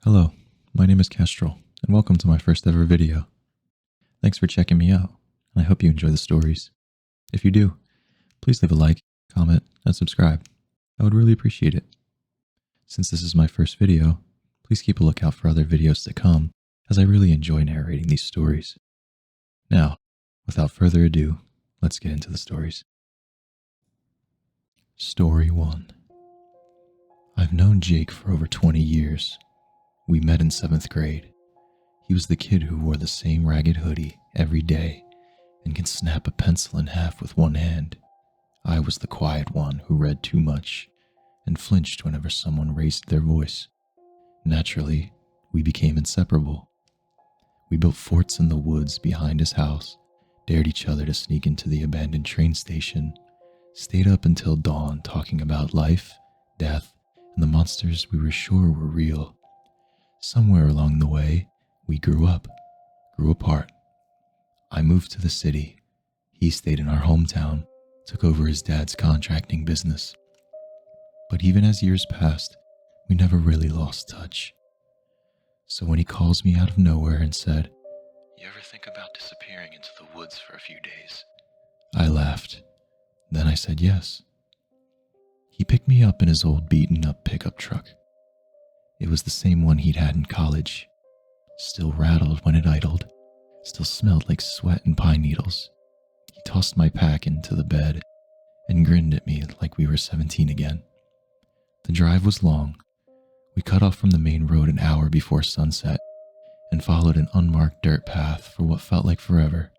Hello, my name is Kestrel, and welcome to my first ever video. Thanks for checking me out, and I hope you enjoy the stories. If you do, please leave a like, comment, and subscribe. I would really appreciate it. Since this is my first video, please keep a lookout for other videos to come, as I really enjoy narrating these stories. Now, without further ado, let's get into the stories. Story 1. I've known Jake for over 20 years. We met in 7th grade. He was the kid who wore the same ragged hoodie every day and can snap a pencil in half with one hand. I was the quiet one who read too much and flinched whenever someone raised their voice. Naturally, we became inseparable. We built forts in the woods behind his house, dared each other to sneak into the abandoned train station, stayed up until dawn talking about life, death, and the monsters we were sure were real. Somewhere along the way, we grew apart. I moved to the city. He stayed in our hometown, took over his dad's contracting business. But even as years passed, we never really lost touch. So when he calls me out of nowhere and said, "You ever think about disappearing into the woods for a few days?" I laughed. Then I said yes. He picked me up in his old beaten-up pickup truck. It was the same one he'd had in college. Still rattled when it idled, still smelled like sweat and pine needles. He tossed my pack into the bed and grinned at me like we were 17 again. The drive was long. We cut off from the main road an hour before sunset and followed an unmarked dirt path for what felt like forever.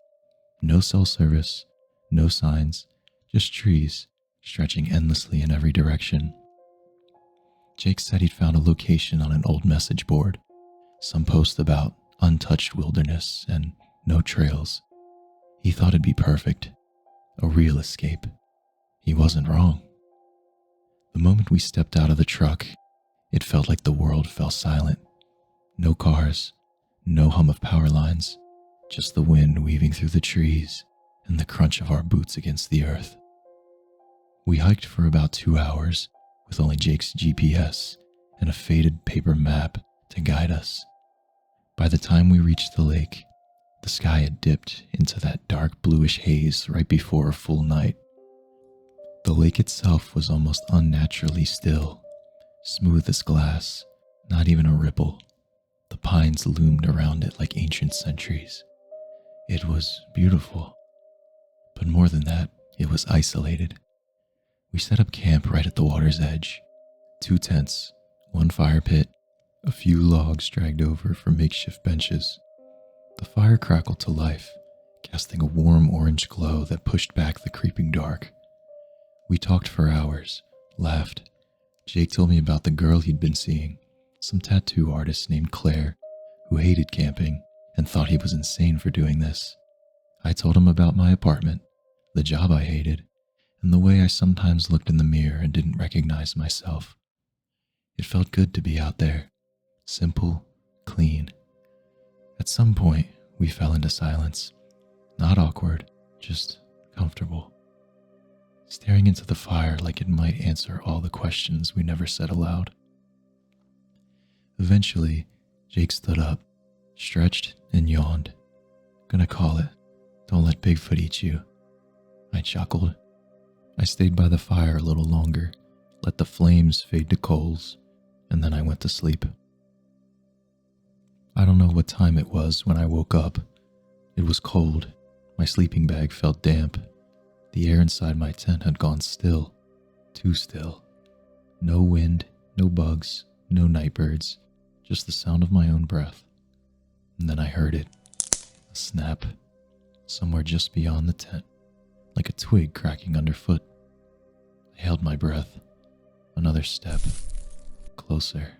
No cell service, no signs, just trees stretching endlessly in every direction. Jake said he'd found a location on an old message board, some post about untouched wilderness and no trails. He thought it'd be perfect, a real escape. He wasn't wrong. The moment we stepped out of the truck, it felt like the world fell silent. No cars, no hum of power lines, just the wind weaving through the trees and the crunch of our boots against the earth. We hiked for about 2 hours with only Jake's GPS and a faded paper map to guide us. By the time we reached the lake, the sky had dipped into that dark bluish haze right before a full night. The lake itself was almost unnaturally still, smooth as glass, not even a ripple. The pines loomed around it like ancient sentries. It was beautiful, but more than that, it was isolated. We set up camp right at the water's edge. 2 tents, 1 fire pit, a few logs dragged over for makeshift benches. The fire crackled to life, casting a warm orange glow that pushed back the creeping dark. We talked for hours, laughed. Jake told me about the girl he'd been seeing, some tattoo artist named Claire, who hated camping and thought he was insane for doing this. I told him about my apartment, the job I hated, and the way I sometimes looked in the mirror and didn't recognize myself. It felt good to be out there, simple, clean. At some point, we fell into silence, not awkward, just comfortable, staring into the fire like it might answer all the questions we never said aloud. Eventually, Jake stood up, stretched and yawned. "Gonna call it. Don't let Bigfoot eat you." I chuckled. I stayed by the fire a little longer, let the flames fade to coals, and then I went to sleep. I don't know what time it was when I woke up. It was cold. My sleeping bag felt damp. The air inside my tent had gone still, too still. No wind, no bugs, no night birds, just the sound of my own breath. And then I heard it, a snap, somewhere just beyond the tent. Like a twig cracking underfoot. I held my breath. Another step. Closer.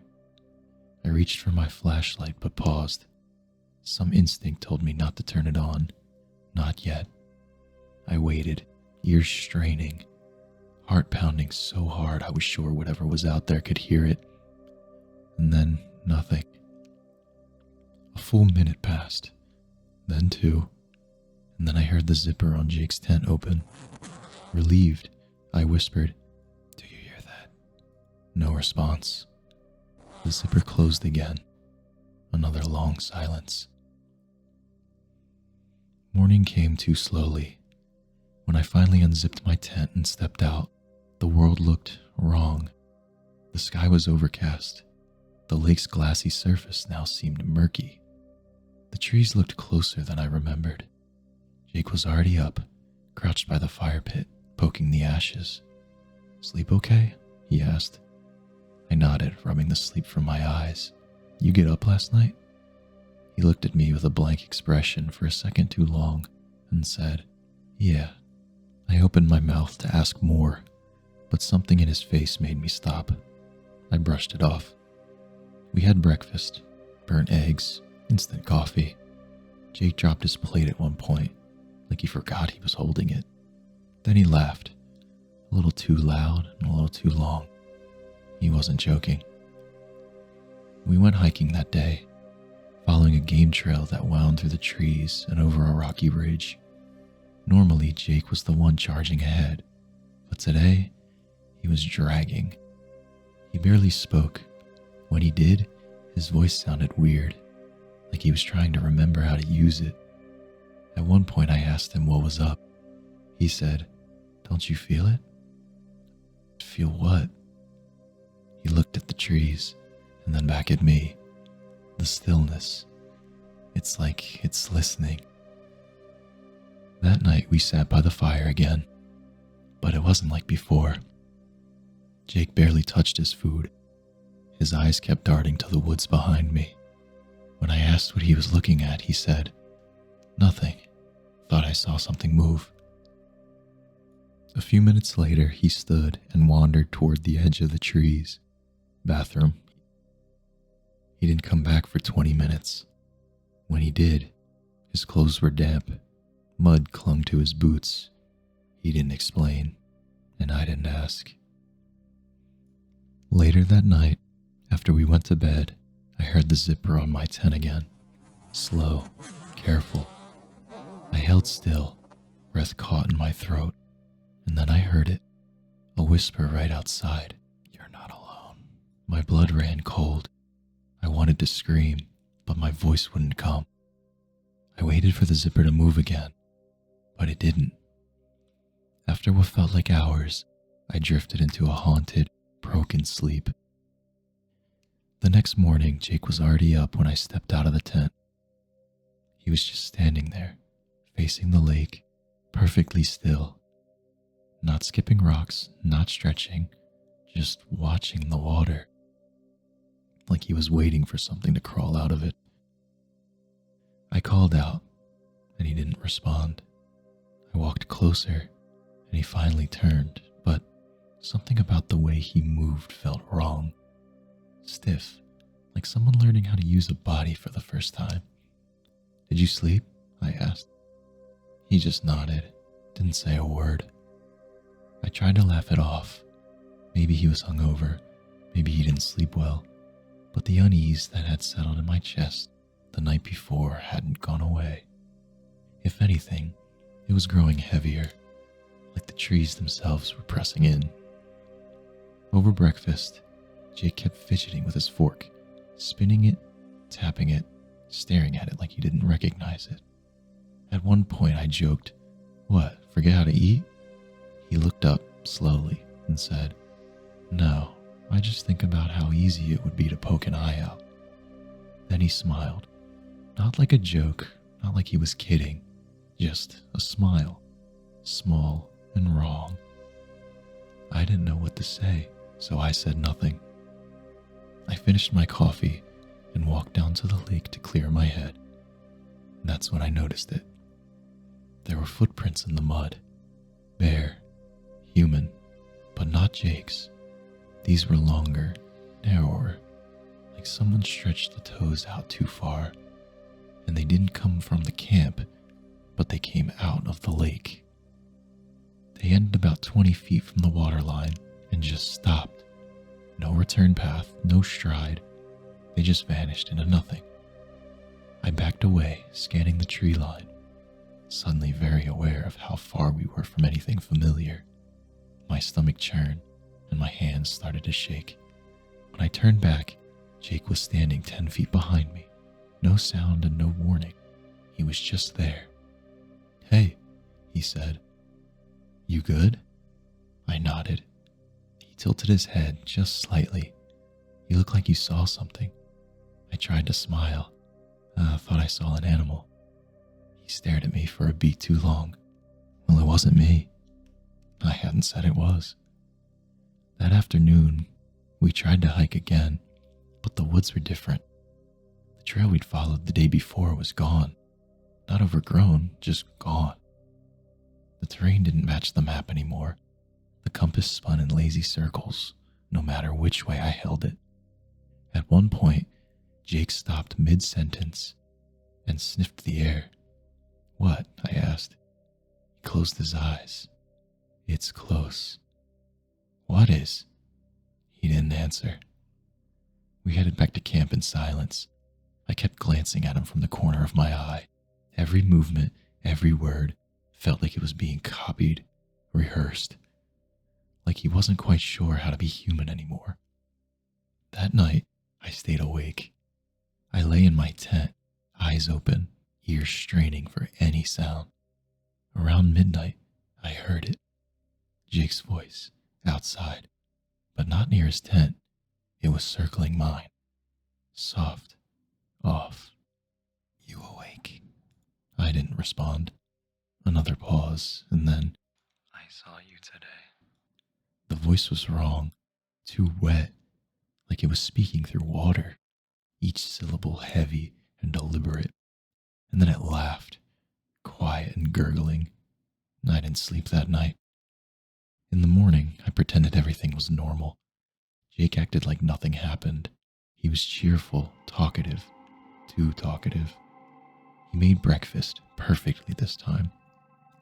I reached for my flashlight but paused. Some instinct told me not to turn it on. Not yet. I waited, ears straining, heart pounding so hard I was sure whatever was out there could hear it. And then nothing. A full minute passed. Then 2. And then I heard the zipper on Jake's tent open. Relieved, I whispered, "Do you hear that?" No response. The zipper closed again, Another long silence. Morning came too slowly. When I finally unzipped my tent and stepped out, the world looked wrong. The sky was overcast. The lake's glassy surface now seemed murky. The trees looked closer than I remembered. Jake was already up, crouched by the fire pit, poking the ashes. "Sleep okay?" he asked. I nodded, rubbing the sleep from my eyes. "You get up last night?" He looked at me with a blank expression for a second too long and said, "Yeah." I opened my mouth to ask more, but something in his face made me stop. I brushed it off. We had breakfast, burnt eggs, instant coffee. Jake dropped his plate at one point, like he forgot he was holding it. Then he laughed, a little too loud and a little too long. He wasn't joking. We went hiking that day, following a game trail that wound through the trees and over a rocky ridge. Normally, Jake was the one charging ahead, but today, he was dragging. He barely spoke. When he did, his voice sounded weird, like he was trying to remember how to use it. At one point, I asked him what was up. He said, "Don't you feel it?" "Feel what?" He looked at the trees and then back at me. The stillness. It's like it's listening. That night we sat by the fire again, but it wasn't like before. Jake barely touched his food. His eyes kept darting to the woods behind me. When I asked what he was looking at, he said, "Nothing. Thought I saw something move." A few minutes later, he stood and wandered toward the edge of the trees. Bathroom. He didn't come back for 20 minutes. When he did, his clothes were damp. Mud clung to his boots. He didn't explain, and I didn't ask. Later that night, after we went to bed, I heard the zipper on my tent again. Slow, careful. I held still, breath caught in my throat, and then I heard it, a whisper right outside. "You're not alone." My blood ran cold. I wanted to scream, but my voice wouldn't come. I waited for the zipper to move again, but it didn't. After what felt like hours, I drifted into a haunted, broken sleep. The next morning, Jake was already up when I stepped out of the tent. He was just standing there, facing the lake, perfectly still. Not skipping rocks, not stretching, just watching the water. Like he was waiting for something to crawl out of it. I called out, and he didn't respond. I walked closer, and he finally turned, but something about the way he moved felt wrong. Stiff, like someone learning how to use a body for the first time. "Did you sleep?" I asked. He just nodded, didn't say a word. I tried to laugh it off. Maybe he was hungover, maybe he didn't sleep well, but the unease that had settled in my chest the night before hadn't gone away. If anything, it was growing heavier, like the trees themselves were pressing in. Over breakfast, Jake kept fidgeting with his fork, spinning it, tapping it, staring at it like he didn't recognize it. At one point I joked, "What, forget how to eat?" He looked up slowly and said, "No, I just think about how easy it would be to poke an eye out." Then he smiled, not like a joke, not like he was kidding, just a smile, small and wrong. I didn't know what to say, so I said nothing. I finished my coffee and walked down to the lake to clear my head. That's when I noticed it. There were footprints in the mud, bare, human, but not Jake's. These were longer, narrower, like someone stretched the toes out too far, and they didn't come from the camp, but they came out of the lake. They ended about 20 feet from the water line and just stopped. No return path, no stride. They just vanished into nothing. I backed away, scanning the tree line, suddenly very aware of how far we were from anything familiar. My stomach churned, and my hands started to shake. When I turned back, Jake was standing 10 feet behind me, No sound and no warning. He was just there. "Hey," he said. "You good?" I nodded. He tilted his head just slightly. "You look like you saw something." I tried to smile. Thought I saw an animal. He stared at me for a beat too long. Well, it wasn't me. I hadn't said it was. That afternoon, we tried to hike again, but the woods were different. The trail we'd followed the day before was gone. Not overgrown, just gone. The terrain didn't match the map anymore. The compass spun in lazy circles, no matter which way I held it. At one point, Jake stopped mid-sentence and sniffed the air. "What?" I asked. He closed his eyes. "It's close." "What is?" He didn't answer. We headed back to camp in silence. I kept glancing at him from the corner of my eye. Every movement, every word, felt like it was being copied, rehearsed. Like he wasn't quite sure how to be human anymore. That night, I stayed awake. I lay in my tent, eyes open, ears straining for any sound. Around midnight, I heard it. Jake's voice, outside, but not near his tent. It was circling mine. Soft, off. "You awake?" I didn't respond. Another pause, and then, "I saw you today." The voice was wrong, too wet, like it was speaking through water, each syllable heavy and deliberate. And then it laughed, quiet and gurgling. I didn't sleep that night. In the morning, I pretended everything was normal. Jake acted like nothing happened. He was cheerful, talkative, too talkative. He made breakfast perfectly this time.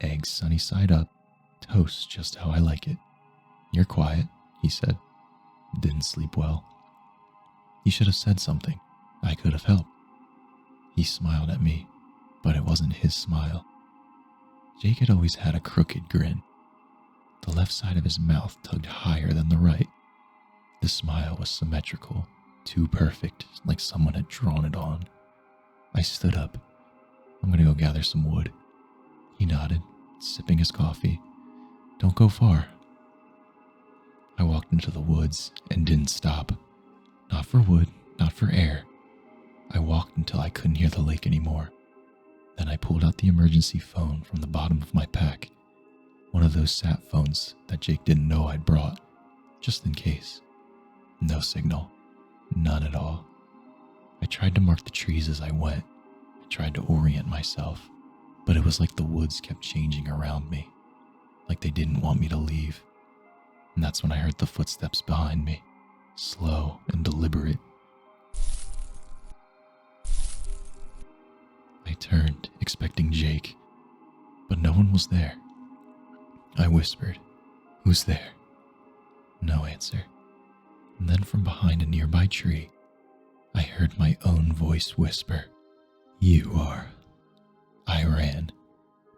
Eggs sunny side up, toast just how I like it. "You're quiet," he said. "Didn't sleep well." He should have said something. I could have helped. He smiled at me, but it wasn't his smile. Jake had always had a crooked grin. The left side of his mouth tugged higher than the right. The smile was symmetrical, too perfect, like someone had drawn it on. I stood up. "I'm gonna go gather some wood." He nodded, sipping his coffee. "Don't go far." I walked into the woods and didn't stop. Not for wood, not for air. I walked until I couldn't hear the lake anymore. Then I pulled out the emergency phone from the bottom of my pack. One of those sat phones that Jake didn't know I'd brought, just in case. No signal. None at all. I tried to mark the trees as I went. I tried to orient myself, but it was like the woods kept changing around me, like they didn't want me to leave. And that's when I heard the footsteps behind me, slow and deliberate. I turned, expecting Jake, but no one was there. I whispered, "Who's there?" No answer. And then from behind a nearby tree, I heard my own voice whisper, "You are." I ran.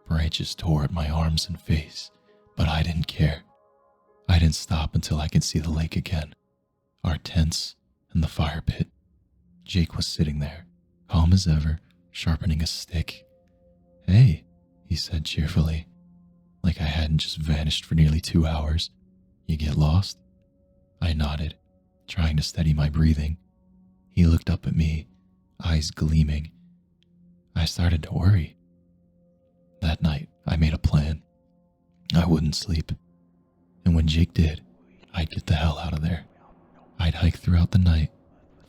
Branches tore at my arms and face, but I didn't care. I didn't stop until I could see the lake again, our tents, and the fire pit. Jake was sitting there, calm as ever, sharpening a stick. "Hey," he said cheerfully, like I hadn't just vanished for nearly 2 hours. "You get lost?" I nodded, trying to steady my breathing. He looked up at me, eyes gleaming. I started to worry. That night, I made a plan. I wouldn't sleep. And when Jake did, I'd get the hell out of there. I'd hike throughout the night,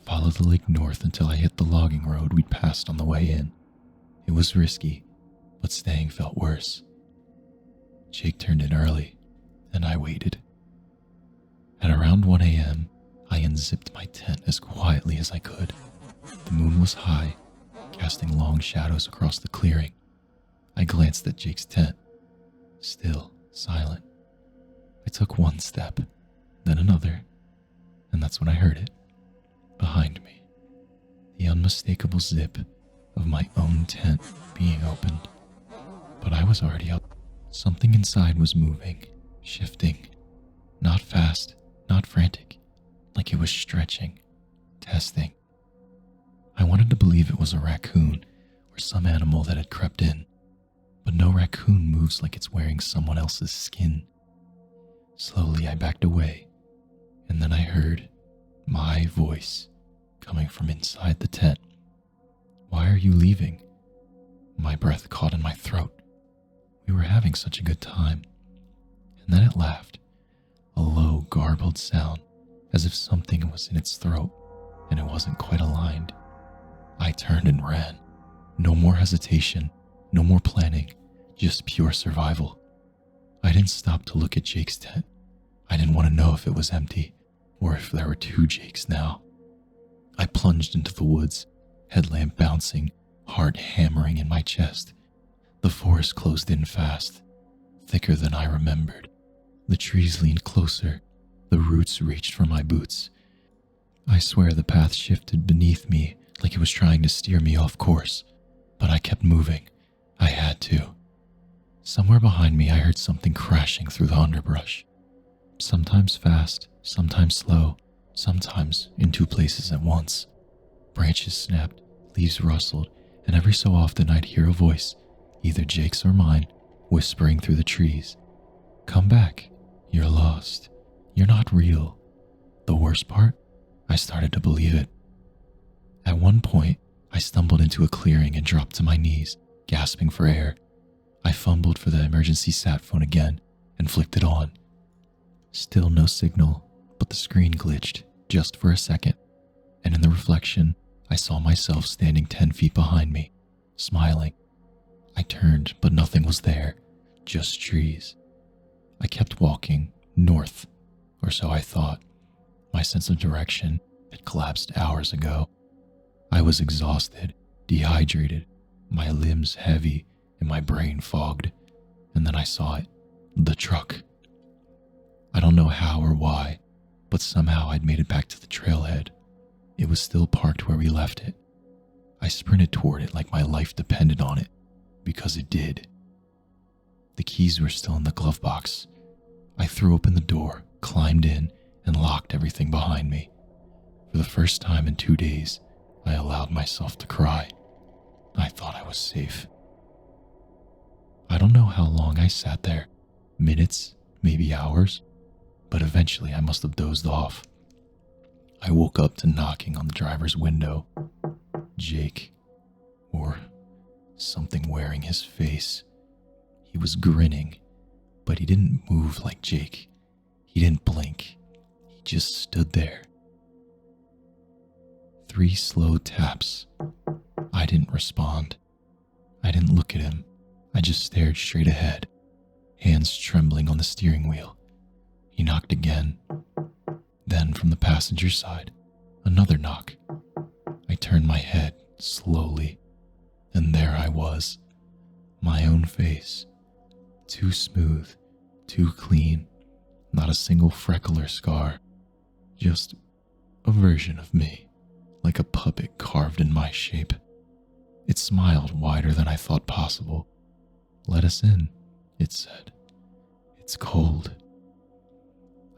follow the lake north until I hit the logging road we'd passed on the way in. It was risky, but staying felt worse. Jake turned in early, and I waited. At around 1 a.m., I unzipped my tent as quietly as I could. The moon was high, casting long shadows across the clearing. I glanced at Jake's tent, still silent. I took one step, then another, and that's when I heard it, behind me. The unmistakable zip of my own tent being opened. But I was already up. Something inside was moving, shifting. Not fast, not frantic, like it was stretching, testing. I wanted to believe it was a raccoon or some animal that had crept in, but no raccoon moves like it's wearing someone else's skin. Slowly I backed away, and then I heard my voice coming from inside the tent. "Why are you leaving?" My breath caught in my throat. We were having such a good time. And then it laughed, a low, garbled sound, as if something was in its throat, and it wasn't quite aligned. I turned and ran. No more hesitation, no more planning, just pure survival. I didn't stop to look at Jake's tent. I didn't want to know if it was empty, or if there were two Jakes now. I plunged into the woods, headlamp bouncing, heart hammering in my chest. The forest closed in fast, thicker than I remembered. The trees leaned closer, the roots reached for my boots. I swear the path shifted beneath me like it was trying to steer me off course, but I kept moving. I had to. Somewhere behind me I heard something crashing through the underbrush. Sometimes fast, sometimes slow, sometimes in two places at once. Branches snapped, leaves rustled, and every so often I'd hear a voice, either Jake's or mine, whispering through the trees. "Come back. You're lost. You're not real." The worst part? I started to believe it. At one point, I stumbled into a clearing and dropped to my knees, gasping for air. I fumbled for the emergency sat phone again and flicked it on. Still no signal, but the screen glitched just for a second, and in the reflection, I saw myself standing 10 feet behind me, smiling. I turned, but nothing was there, just trees. I kept walking north, or so I thought. My sense of direction had collapsed hours ago. I was exhausted, dehydrated, my limbs heavy, and my brain fogged. And then I saw it, the truck. I don't know how or why, but somehow I'd made it back to the trailhead. It was still parked where we left it. I sprinted toward it like my life depended on it, because it did. The keys were still in the glove box. I threw open the door, climbed in, and locked everything behind me. For the first time in 2 days, I allowed myself to cry. I thought I was safe. I don't know how long I sat there, minutes, maybe hours, but eventually I must have dozed off. I woke up to knocking on the driver's window. Jake, or something wearing his face. He was grinning, but he didn't move like Jake. He didn't blink. He just stood there. 3 slow taps. I didn't respond. I didn't look at him. I just stared straight ahead, hands trembling on the steering wheel. He knocked again. Then from the passenger side, another knock. I turned my head slowly, and there I was, my own face. Too smooth, too clean, not a single freckle or scar, just a version of me, like a puppet carved in my shape. It smiled wider than I thought possible. "Let us in," it said. "It's cold."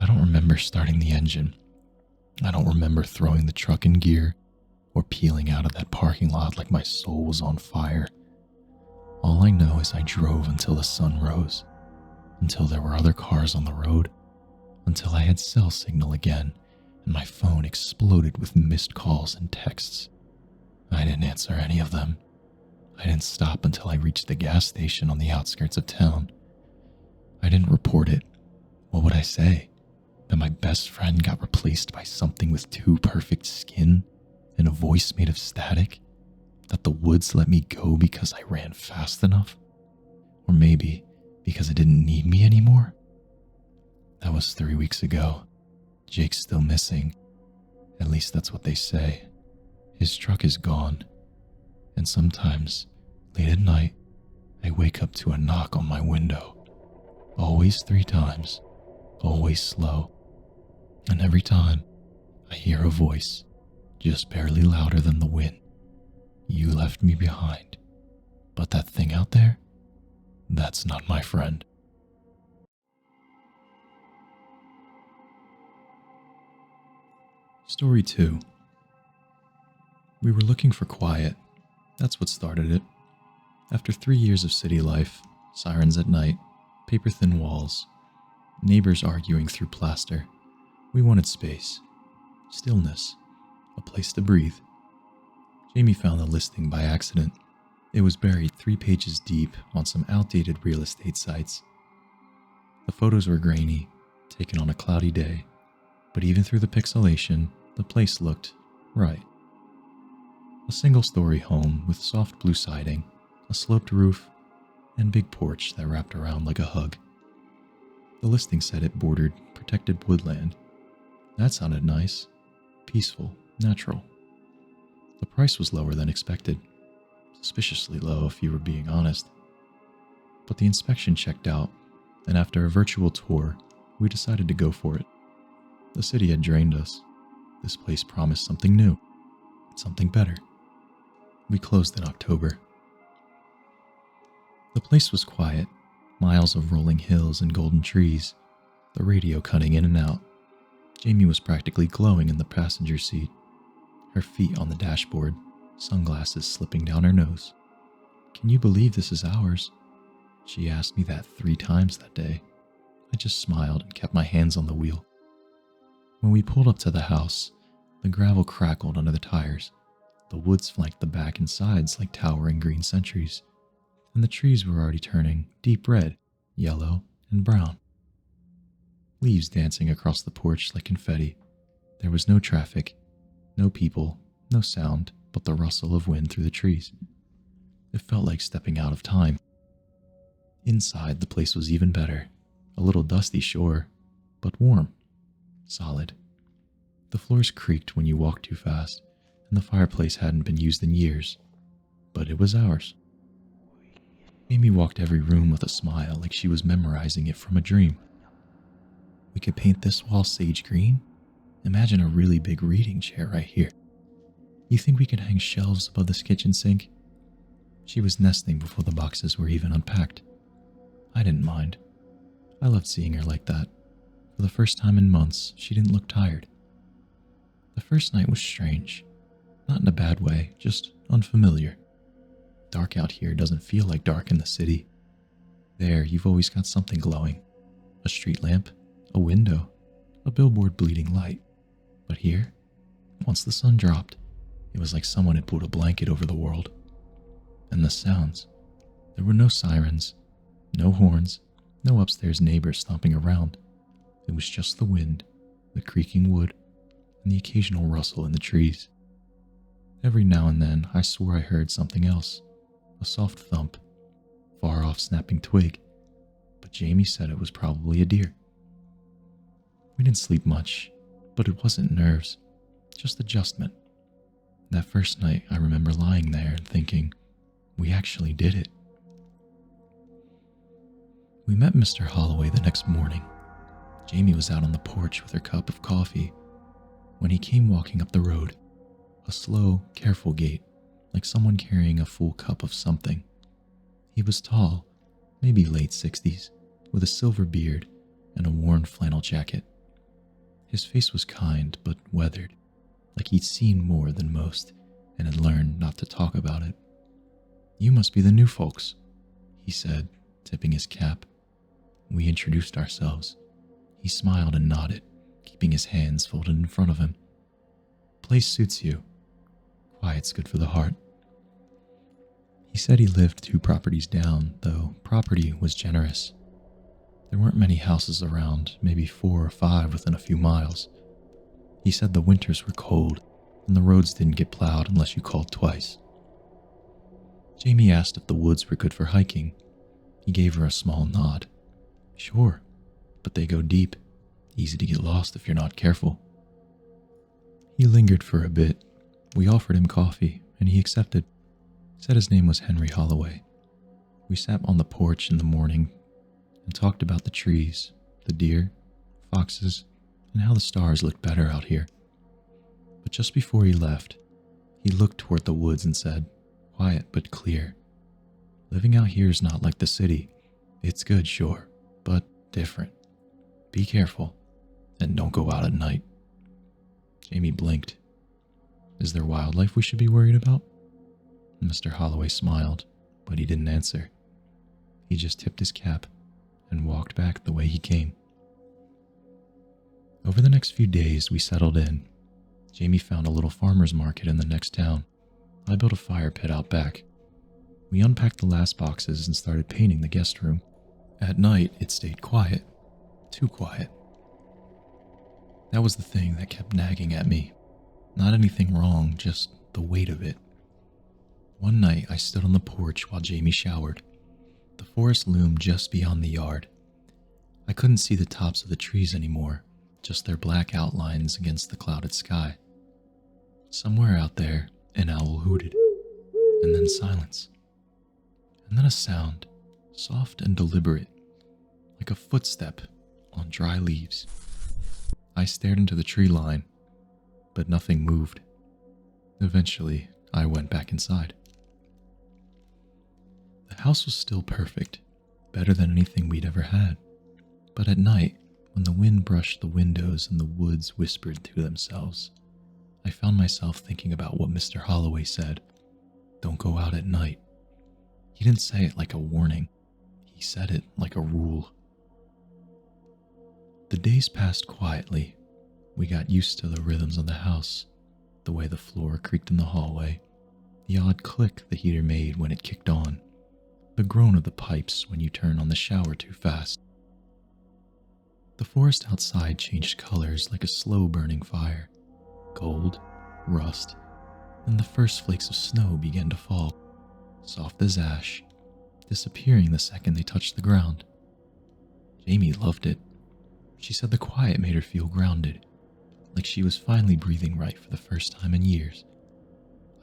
I don't remember starting the engine. I don't remember throwing the truck in gear or peeling out of that parking lot like my soul was on fire. All I know is I drove until the sun rose, until there were other cars on the road, until I had cell signal again and my phone exploded with missed calls and texts. I didn't answer any of them. I didn't stop until I reached the gas station on the outskirts of town. I didn't report it. What would I say? That my best friend got replaced by something with too perfect skin and a voice made of static? That the woods let me go because I ran fast enough? Or maybe because it didn't need me anymore? That was 3 weeks ago. Jake's still missing. At least that's what they say. His truck is gone. And sometimes, late at night, I wake up to a knock on my window. Always 3 times. Always slow. And every time, I hear a voice, just barely louder than the wind. "You left me behind. But that thing out there, that's not my friend." Story 2. We were looking for quiet. That's what started it. After 3 years of city life, sirens at night, paper-thin walls, neighbors arguing through plaster, we wanted space, stillness, a place to breathe. Jamie found the listing by accident. It was buried 3 pages deep on some outdated real estate sites. The photos were grainy, taken on a cloudy day, but even through the pixelation, the place looked right. A single-story home with soft blue siding, a sloped roof, and big porch that wrapped around like a hug. The listing said it bordered protected woodland. That sounded nice, peaceful, natural. The price was lower than expected, suspiciously low if you were being honest. But the inspection checked out, and after a virtual tour, we decided to go for it. The city had drained us. This place promised something new, something better. We closed in October. The place was quiet, miles of rolling hills and golden trees, the radio cutting in and out. Jamie was practically glowing in the passenger seat, her feet on the dashboard, sunglasses slipping down her nose. "Can you believe this is ours?" She asked me that 3 times that day. I just smiled and kept my hands on the wheel. When we pulled up to the house, the gravel crackled under the tires. The woods flanked the back and sides like towering green sentries, and the trees were already turning deep red, yellow, and brown. Leaves dancing across the porch like confetti. There was no traffic, no people, no sound but the rustle of wind through the trees. It felt like stepping out of time. Inside, the place was even better. A little dusty, sure, but warm, solid. The floors creaked when you walked too fast, and the fireplace hadn't been used in years, but it was ours. Amy walked every room with a smile like she was memorizing it from a dream. "We could paint this wall sage green? Imagine a really big reading chair right here. You think we could hang shelves above this kitchen sink?" She was nesting before the boxes were even unpacked. I didn't mind. I loved seeing her like that. For the first time in months, she didn't look tired. The first night was strange. Not in a bad way, just unfamiliar. Dark out here doesn't feel like dark in the city. There, you've always got something glowing. A street lamp, a window, a billboard bleeding light. But here, once the sun dropped, it was like someone had pulled a blanket over the world. And the sounds. There were no sirens, no horns, no upstairs neighbors stomping around. It was just the wind, the creaking wood, and the occasional rustle in the trees. Every now and then, I swore I heard something else. A soft thump, far off snapping twig, but Jamie said it was probably a deer. We didn't sleep much, but it wasn't nerves, just adjustment. That first night, I remember lying there and thinking, we actually did it. We met Mr. Holloway the next morning. Jamie was out on the porch with her cup of coffee when he came walking up the road, a slow, careful gait, like someone carrying a full cup of something. He was tall, maybe late 60s, with a silver beard and a worn flannel jacket. His face was kind but weathered, like he'd seen more than most and had learned not to talk about it. "You must be the new folks," he said, tipping his cap. We introduced ourselves. He smiled and nodded, keeping his hands folded in front of him. "Place suits you. Quiet's good for the heart." He said he lived 2 properties down, though property was generous. There weren't many houses around, maybe 4 or 5 within a few miles. He said the winters were cold, and the roads didn't get plowed unless you called twice. Jamie asked if the woods were good for hiking. He gave her a small nod. "Sure, but they go deep. Easy to get lost if you're not careful." He lingered for a bit. We offered him coffee, and he accepted. Said his name was Henry Holloway. We sat on the porch in the morning and talked about the trees, the deer, foxes, and how the stars looked better out here. But just before he left, he looked toward the woods and said, quiet but clear, "Living out here is not like the city. It's good, sure, but different. Be careful, and don't go out at night." Jamie blinked. Is there wildlife we should be worried about? Mr. Holloway smiled, but he didn't answer. He just tipped his cap and walked back the way he came. Over the next few days, we settled in. Jamie found a little farmer's market in the next town. I built a fire pit out back. We unpacked the last boxes and started painting the guest room. At night, it stayed quiet. Too quiet. That was the thing that kept nagging at me. Not anything wrong, just the weight of it. One night, I stood on the porch while Jamie showered. The forest loomed just beyond the yard. I couldn't see the tops of the trees anymore, just their black outlines against the clouded sky. Somewhere out there, an owl hooted, and then silence. And then a sound, soft and deliberate, like a footstep on dry leaves. I stared into the tree line, but nothing moved. Eventually, I went back inside. The house was still perfect, better than anything we'd ever had. But at night, when the wind brushed the windows and the woods whispered to themselves, I found myself thinking about what Mr. Holloway said. Don't go out at night. He didn't say it like a warning. He said it like a rule. The days passed quietly. We got used to the rhythms of the house, the way the floor creaked in the hallway, the odd click the heater made when it kicked on, the groan of the pipes when you turn on the shower too fast. The forest outside changed colors like a slow-burning fire. Gold, rust, and the first flakes of snow began to fall, soft as ash, disappearing the second they touched the ground. Jamie loved it. She said the quiet made her feel grounded, like she was finally breathing right for the first time in years.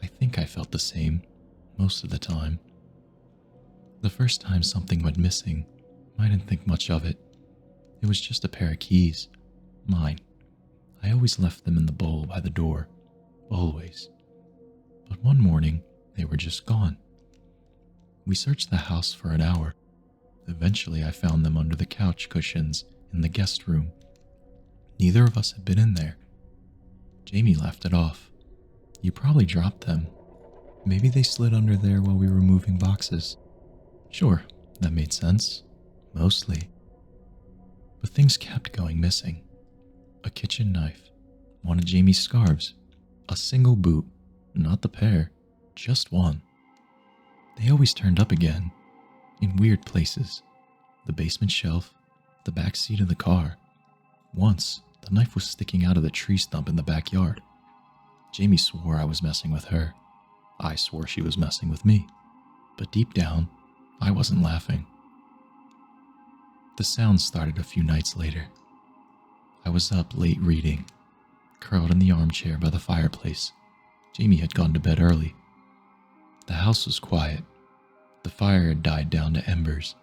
I think I felt the same, most of the time. The first time something went missing, I didn't think much of it. It was just a pair of keys. Mine. I always left them in the bowl by the door. Always. But one morning, they were just gone. We searched the house for an hour. Eventually, I found them under the couch cushions in the guest room. Neither of us had been in there. Jamie laughed it off. You probably dropped them. Maybe they slid under there while we were moving boxes. Sure, that made sense. Mostly. But things kept going missing. A kitchen knife, one of Jamie's scarves, a single boot, not the pair, just one. They always turned up again, in weird places. The basement shelf, the back seat of the car. Once, the knife was sticking out of the tree stump in the backyard. Jamie swore I was messing with her. I swore she was messing with me. But deep down, I wasn't laughing. The sound started a few nights later. I was up late reading, curled in the armchair by the fireplace. Jamie had gone to bed early. The house was quiet. The fire had died down to embers,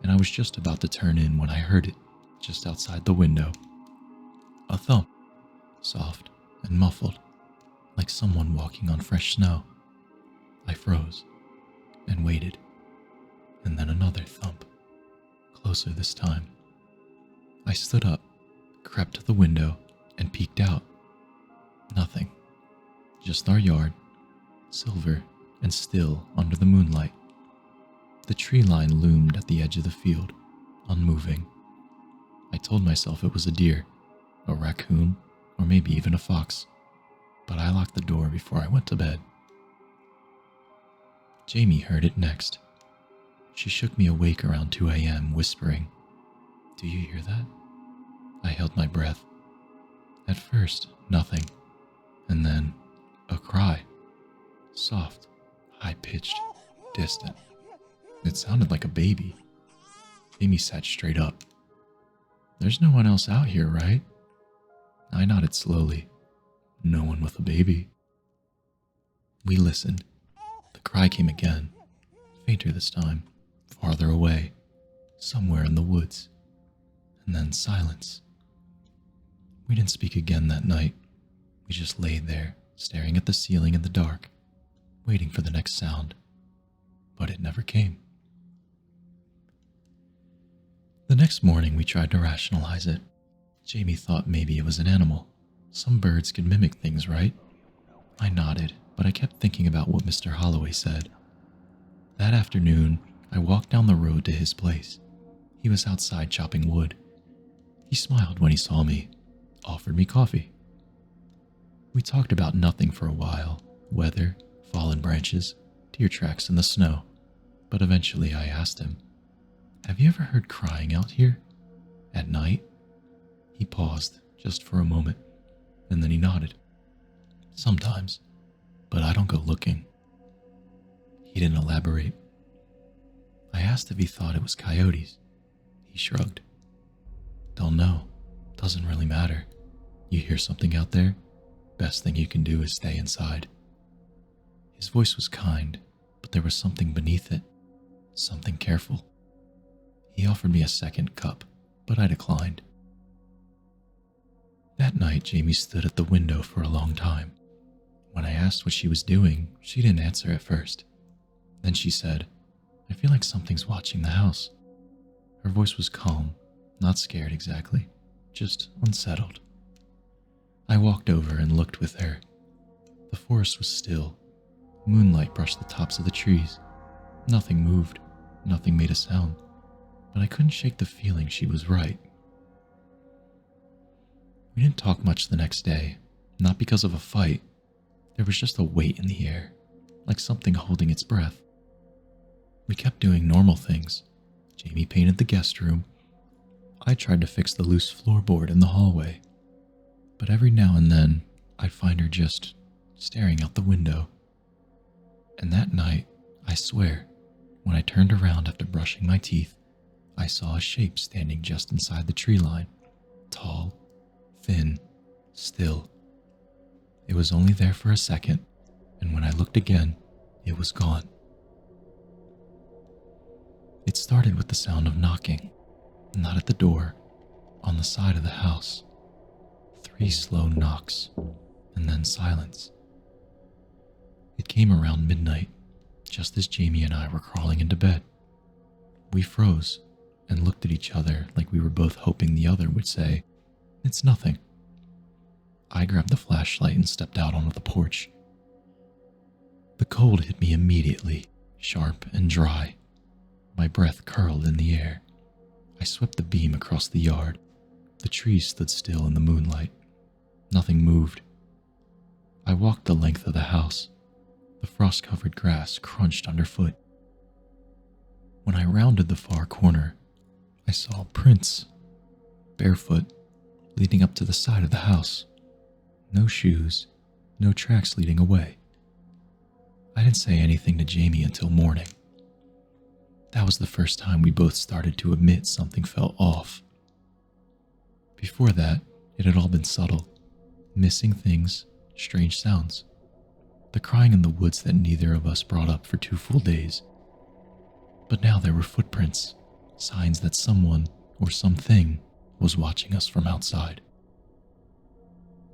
and I was just about to turn in when I heard it, just outside the window. A thump, soft and muffled, like someone walking on fresh snow. I froze and waited, and then another thump, closer this time. I stood up, crept to the window, and peeked out. Nothing. Just our yard, silver and still under the moonlight. The tree line loomed at the edge of the field, unmoving. I told myself it was a deer, a raccoon, or maybe even a fox, but I locked the door before I went to bed. Jamie heard it next. She shook me awake around 2 a.m., whispering, "Do you hear that?" I held my breath. At first, nothing, and then a cry. Soft, high-pitched, distant. It sounded like a baby. Jamie sat straight up. "There's no one else out here, right?" I nodded slowly. "No one with a baby." We listened. The cry came again, fainter this time, farther away, somewhere in the woods. And then silence. We didn't speak again that night. We just lay there, staring at the ceiling in the dark, waiting for the next sound. But it never came. The next morning, we tried to rationalize it. Jamie thought maybe it was an animal. Some birds could mimic things, right? I nodded, but I kept thinking about what Mr. Holloway said. That afternoon, I walked down the road to his place. He was outside chopping wood. He smiled when he saw me, offered me coffee. We talked about nothing for a while, weather, fallen branches, deer tracks in the snow. But eventually I asked him, "Have you ever heard crying out here? At night?" He paused just for a moment, and then he nodded. "Sometimes, but I don't go looking." He didn't elaborate. I asked if he thought it was coyotes. He shrugged. "Don't know. Doesn't really matter. You hear something out there? Best thing you can do is stay inside." His voice was kind, but there was something beneath it. Something careful. He offered me a second cup, but I declined. That night, Jamie stood at the window for a long time. When I asked what she was doing, she didn't answer at first. Then she said, "I feel like something's watching the house." Her voice was calm, not scared exactly, just unsettled. I walked over and looked with her. The forest was still. Moonlight brushed the tops of the trees. Nothing moved, nothing made a sound, but I couldn't shake the feeling she was right. We didn't talk much the next day, not because of a fight. There was just a weight in the air, like something holding its breath. We kept doing normal things. Jamie painted the guest room. I tried to fix the loose floorboard in the hallway. But every now and then, I'd find her just staring out the window. And that night, I swear, when I turned around after brushing my teeth, I saw a shape standing just inside the tree line. Tall, thin, still. It was only there for a second, and when I looked again, it was gone. It started with the sound of knocking, not at the door, on the side of the house. 3 slow knocks, and then silence. It came around midnight, just as Jamie and I were crawling into bed. We froze and looked at each other like we were both hoping the other would say, "It's nothing." I grabbed the flashlight and stepped out onto the porch. The cold hit me immediately, sharp and dry. My breath curled in the air. I swept the beam across the yard. The trees stood still in the moonlight. Nothing moved. I walked the length of the house. The frost-covered grass crunched underfoot. When I rounded the far corner, I saw prints, barefoot, leading up to the side of the house. No shoes, no tracks leading away. I didn't say anything to Jamie until morning. That was the first time we both started to admit something felt off. Before that, it had all been subtle. Missing things, strange sounds. The crying in the woods that neither of us brought up for 2 full days. But now there were footprints, signs that someone or something was watching us from outside.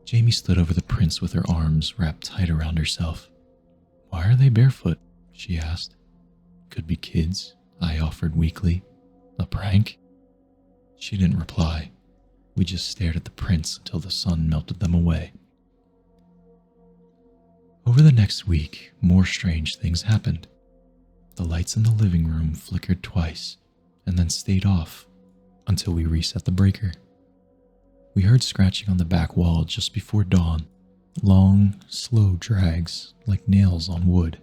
Jamie stood over the prints with her arms wrapped tight around herself. "Why are they barefoot?" she asked. "Could be kids," I offered weakly. "A prank?" She didn't reply. We just stared at the prints until the sun melted them away. Over the next week, more strange things happened. The lights in the living room flickered twice and then stayed off until we reset the breaker. We heard scratching on the back wall just before dawn, long, slow drags like nails on wood.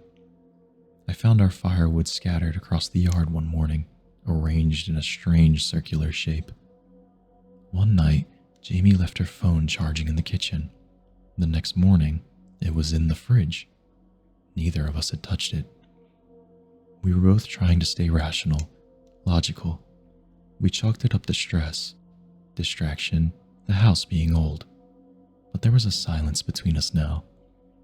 I found our firewood scattered across the yard one morning, arranged in a strange circular shape. One night, Jamie left her phone charging in the kitchen. The next morning, it was in the fridge. Neither of us had touched it. We were both trying to stay rational, logical. We chalked it up to stress, distraction, the house being old. But there was a silence between us now,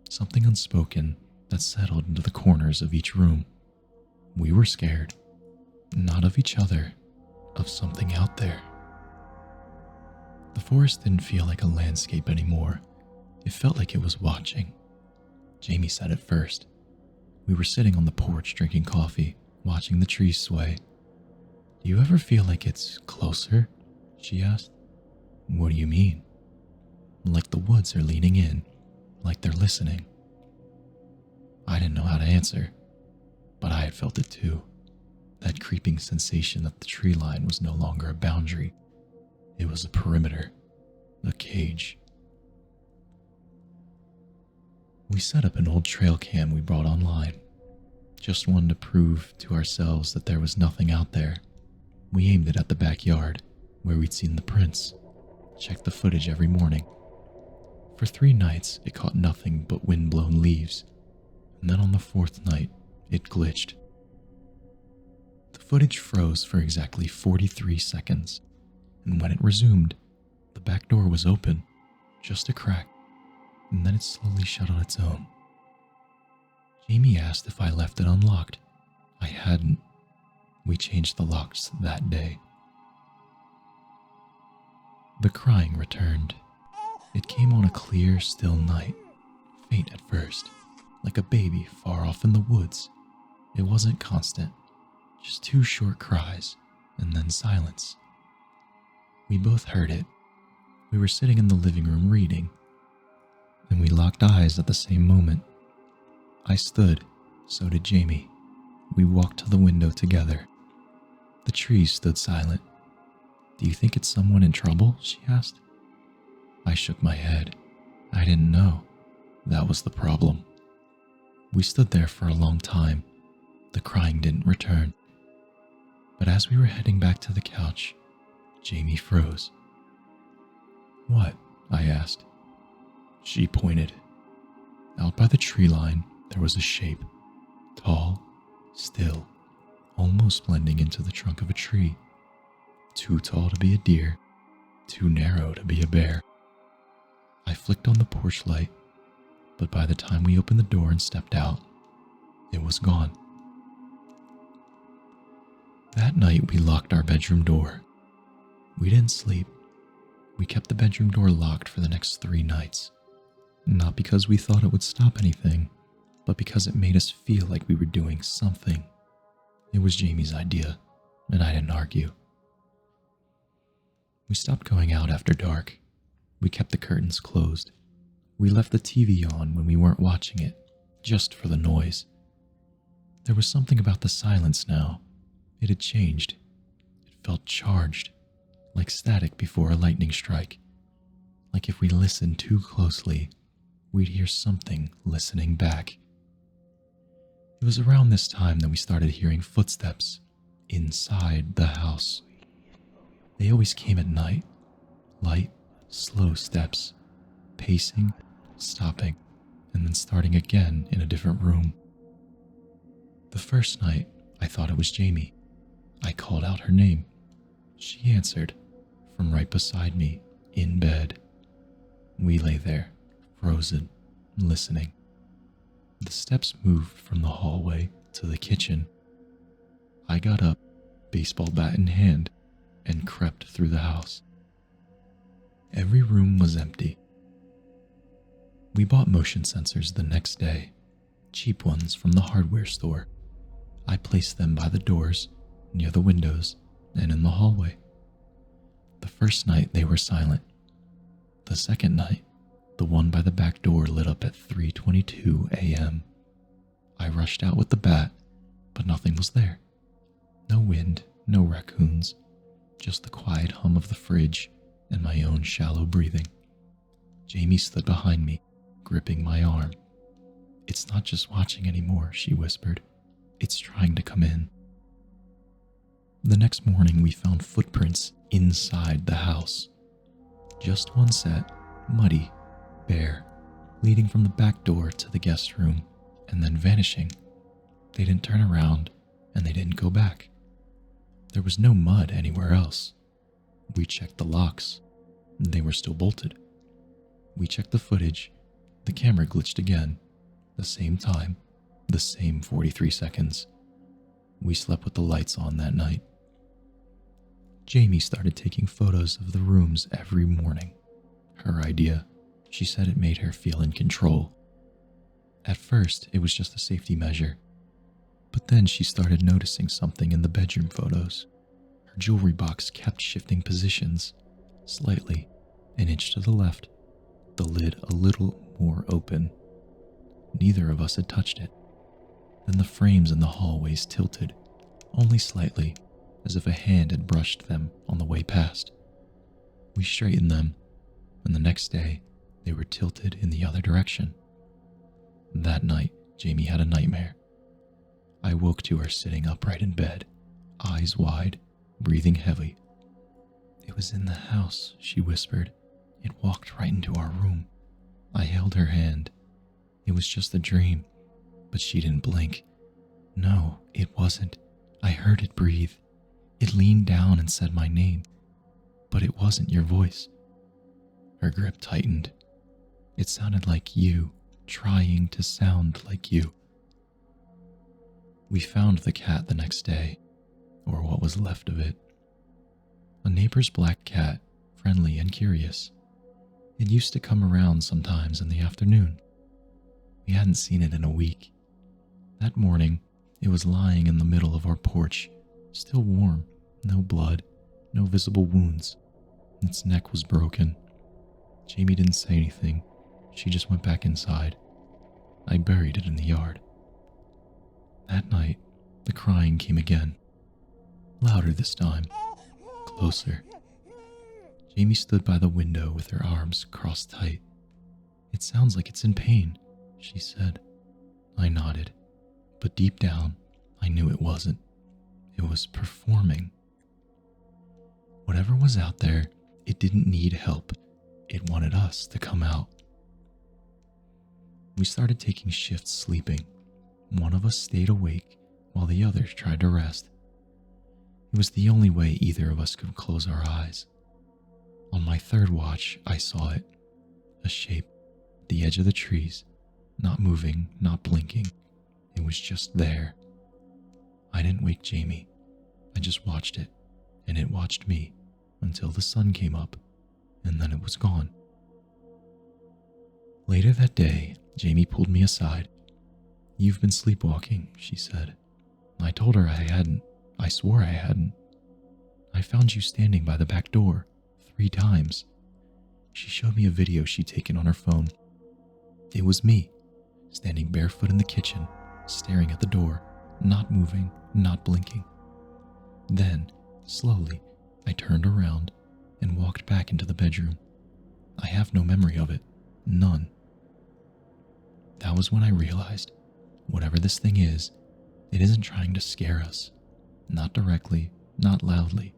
something unspoken that settled into the corners of each room. We were scared, not of each other, of something out there. The forest didn't feel like a landscape anymore. It felt like it was watching. Jamie said it first. We were sitting on the porch drinking coffee, watching the trees sway. "Do you ever feel like it's closer?" she asked. "What do you mean?" "Like the woods are leaning in, like they're listening." I didn't know how to answer, but I had felt it too. That creeping sensation that the tree line was no longer a boundary. It was a perimeter, a cage. We set up an old trail cam we brought online. Just one to prove to ourselves that there was nothing out there. We aimed it at the backyard, where we'd seen the prints. Checked the footage every morning. For 3 nights, it caught nothing but wind-blown leaves. And then on the 4th night, it glitched. The footage froze for exactly 43 seconds. And when it resumed, the back door was open, just a crack, and then it slowly shut on its own. Jamie asked if I left it unlocked. I hadn't. We changed the locks that day. The crying returned. It came on a clear, still night, faint at first, like a baby far off in the woods. It wasn't constant, just 2 short cries, and then silence. We both heard it. We were sitting in the living room reading, and we locked eyes at the same moment. I stood, so did Jamie. We walked to the window together. The trees stood silent. "Do you think it's someone in trouble?" she asked. I shook my head. I didn't know. That was the problem. We stood there for a long time. The crying didn't return. But as we were heading back to the couch, Jamie froze. "What?" I asked. She pointed. Out by the tree line, there was a shape. Tall, still, almost blending into the trunk of a tree. Too tall to be a deer, too narrow to be a bear. I flicked on the porch light, but by the time we opened the door and stepped out, it was gone. That night, we locked our bedroom door. We didn't sleep. We kept the bedroom door locked for the next 3 nights. Not because we thought it would stop anything, but because it made us feel like we were doing something. It was Jamie's idea, and I didn't argue. We stopped going out after dark. We kept the curtains closed. We left the TV on when we weren't watching it, just for the noise. There was something about the silence now. It had changed. It felt charged, like static before a lightning strike. Like if we listened too closely, we'd hear something listening back. It was around this time that we started hearing footsteps inside the house. They always came at night, light, slow steps, pacing, stopping, and then starting again in a different room. The first night, I thought it was Jamie. I called out her name. She answered, from right beside me, in bed. We lay there, frozen, listening. The steps moved from the hallway to the kitchen. I got up, baseball bat in hand, and crept through the house. Every room was empty. We bought motion sensors the next day, cheap ones from the hardware store. I placed them by the doors, near the windows, and in the hallway. The first night they were silent. The second night, the one by the back door lit up at 3:22 a.m. I rushed out with the bat, but nothing was there. No wind, no raccoons, just the quiet hum of the fridge and my own shallow breathing. Jamie stood behind me, gripping my arm. "It's not just watching anymore," she whispered. "It's trying to come in." The next morning, we found footprints inside the house. Just one set, muddy, bare, leading from the back door to the guest room, and then vanishing. They didn't turn around, and they didn't go back. There was no mud anywhere else. We checked the locks. They were still bolted. We checked the footage. The camera glitched again. The same time. The same 43 seconds. We slept with the lights on that night. Jamie started taking photos of the rooms every morning. Her idea. She said it made her feel in control. At first, it was just a safety measure. But then she started noticing something in the bedroom photos. Her jewelry box kept shifting positions, slightly, an inch to the left, the lid a little more open. Neither of us had touched it. Then the frames in the hallways tilted, only slightly, as if a hand had brushed them on the way past. We straightened them, and the next day they were tilted in the other direction. That night, Jamie had a nightmare. I woke to her sitting upright in bed, eyes wide, breathing heavy. "It was in the house," she whispered. "It walked right into our room." I held her hand. "It was just a dream," but she didn't blink. "No, it wasn't. I heard it breathe. It leaned down and said my name, but it wasn't your voice." Her grip tightened. "It sounded like you, trying to sound like you." We found the cat the next day, or what was left of it. A neighbor's black cat, friendly and curious. It used to come around sometimes in the afternoon. We hadn't seen it in a week. That morning, it was lying in the middle of our porch, still warm, no blood, no visible wounds. Its neck was broken. Jamie didn't say anything. She just went back inside. I buried it in the yard. That night, the crying came again. Louder this time. Closer. Jamie stood by the window with her arms crossed tight. "It sounds like it's in pain," she said. I nodded, but deep down, I knew it wasn't. It was performing. Whatever was out there, it didn't need help. It wanted us to come out. We started taking shifts sleeping. One of us stayed awake while the other tried to rest. It was the only way either of us could close our eyes. On my third watch, I saw it. A shape at the edge of the trees, not moving, not blinking. It was just there. I didn't wake Jamie. I just watched it, and it watched me until the sun came up, and then it was gone. Later that day, Jamie pulled me aside. "You've been sleepwalking," she said. I told her I hadn't. I swore I hadn't. "I found you standing by the back door 3 times. She showed me a video she'd taken on her phone. It was me, standing barefoot in the kitchen, staring at the door, not moving, not blinking. Then, slowly, I turned around and walked back into the bedroom. I have no memory of it. None. That was when I realized, whatever this thing is, it isn't trying to scare us. Not directly, not loudly.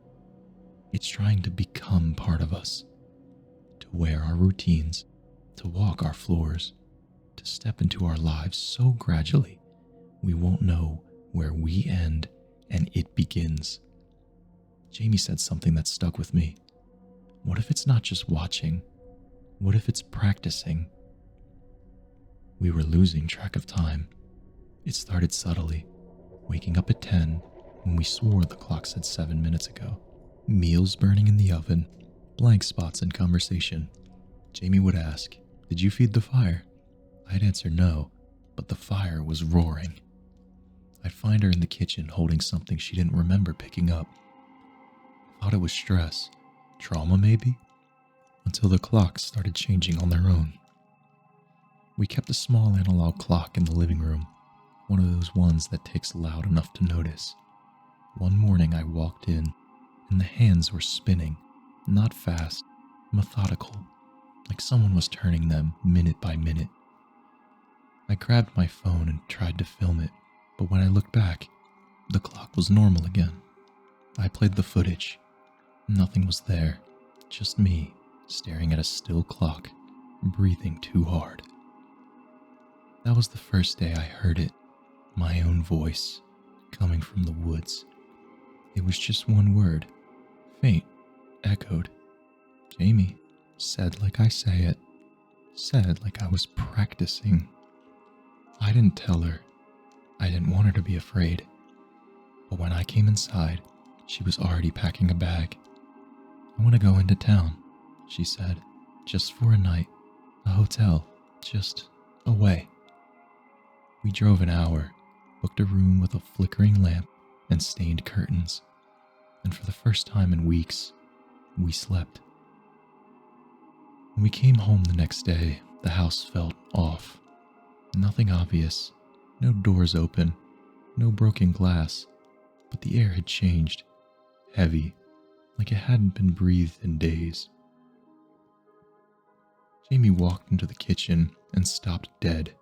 It's trying to become part of us. To wear our routines, to walk our floors, to step into our lives so gradually we won't know where we end and it begins. Jamie said something that stuck with me. What if it's not just watching? What if it's practicing? We were losing track of time. It started subtly, waking up at 10 when we swore the clock said 7 minutes ago. Meals burning in the oven, blank spots in conversation. Jamie would ask, "Did you feed the fire?" I'd answer no, but the fire was roaring. I'd find her in the kitchen holding something she didn't remember picking up. I thought it was stress, trauma maybe, until the clocks started changing on their own. We kept a small analog clock in the living room, one of those ones that ticks loud enough to notice. One morning I walked in, and the hands were spinning, not fast, methodical, like someone was turning them minute by minute. I grabbed my phone and tried to film it, but when I looked back, the clock was normal again. I played the footage. Nothing was there, just me staring at a still clock, breathing too hard. That was the first day I heard it, my own voice, coming from the woods. It was just one word, faint, echoed. Jamie, said like I say it, said like I was practicing. I didn't tell her. I didn't want her to be afraid. But when I came inside, she was already packing a bag. "I want to go into town," she said, "just for a night, a hotel, just away." We drove an hour, booked a room with a flickering lamp and stained curtains, and for the first time in weeks, we slept. When we came home the next day, the house felt off. Nothing obvious, No doors open, no broken glass, but the air had changed, heavy, like it hadn't been breathed in days. Jamie walked into the kitchen and stopped dead.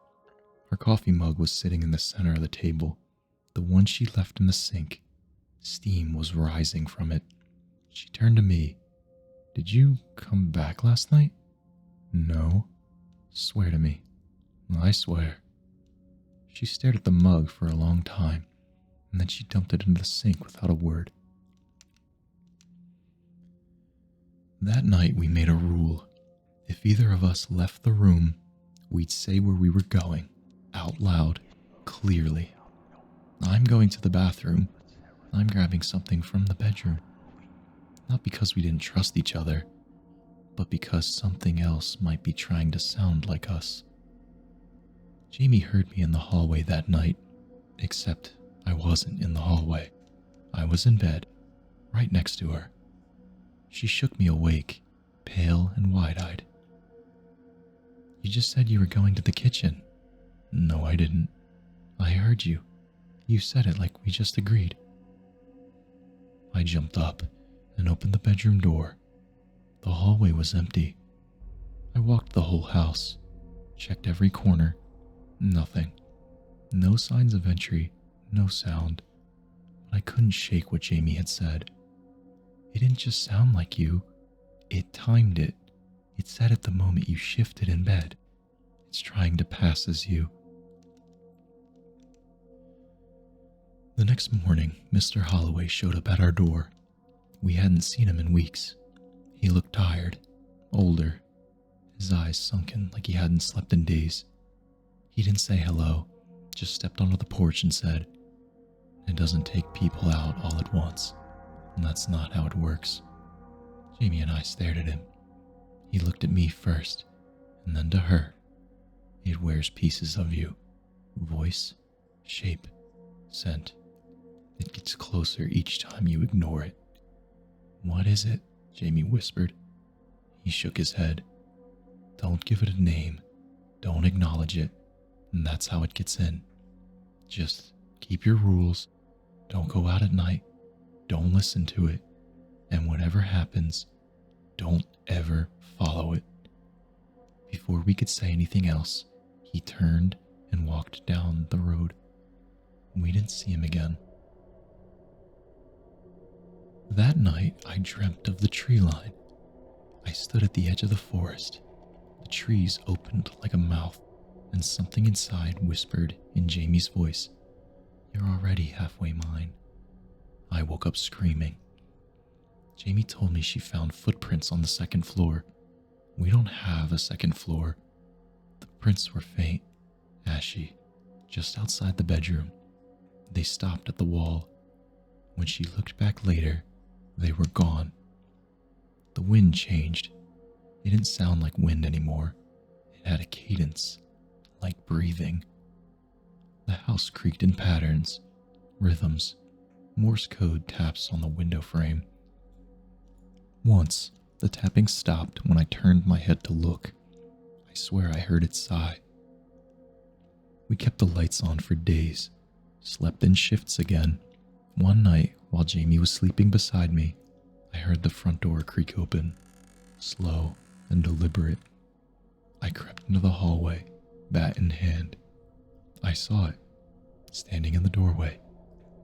Her coffee mug was sitting in the center of the table, the one she left in the sink. Steam was rising from it. She turned to me. "Did you come back last night?" "No." "Swear to me." "I swear." She stared at the mug for a long time, and then she dumped it into the sink without a word. That night we made a rule. If either of us left the room, we'd say where we were going, out loud, clearly. "I'm going to the bathroom. I'm grabbing something from the bedroom." Not because we didn't trust each other, but because something else might be trying to sound like us. Jamie heard me in the hallway that night, except I wasn't in the hallway. I was in bed, right next to her. She shook me awake, pale and wide-eyed. "You just said you were going to the kitchen." "No, I didn't." "I heard you. You said it like we just agreed." I jumped up and opened the bedroom door. The hallway was empty. I walked the whole house, checked every corner. Nothing. No signs of entry, no sound. But I couldn't shake what Jamie had said. It didn't just sound like you. It timed it. It said at the moment you shifted in bed. It's trying to pass as you. The next morning, Mr. Holloway showed up at our door. We hadn't seen him in weeks. He looked tired, older, his eyes sunken like he hadn't slept in days. He didn't say hello, just stepped onto the porch and said, "It doesn't take people out all at once, and that's not how it works." Jamie and I stared at him. He looked at me first, and then to her. "It wears pieces of you. Voice, shape, scent. It gets closer each time you ignore it." "What is it?" Jamie whispered. He shook his head. "Don't give it a name. Don't acknowledge it. And that's how it gets in. Just keep your rules. Don't go out at night. Don't listen to it. And whatever happens, don't ever follow it." Before we could say anything else, he turned and walked down the road. We didn't see him again. That night, I dreamt of the tree line. I stood at the edge of the forest. The trees opened like a mouth, and something inside whispered in Jamie's voice, "You're already halfway mine." I woke up screaming. Jamie told me she found footprints on the second floor. We don't have a second floor. The prints were faint, ashy, just outside the bedroom. They stopped at the wall. When she looked back later, they were gone. The wind changed. It didn't sound like wind anymore. It had a cadence, like breathing. The house creaked in patterns, rhythms, Morse code taps on the window frame. Once, the tapping stopped when I turned my head to look. I swear I heard it sigh. We kept the lights on for days, slept in shifts again. One night, while Jamie was sleeping beside me, I heard the front door creak open, slow and deliberate. I crept into the hallway, bat in hand. I saw it, standing in the doorway.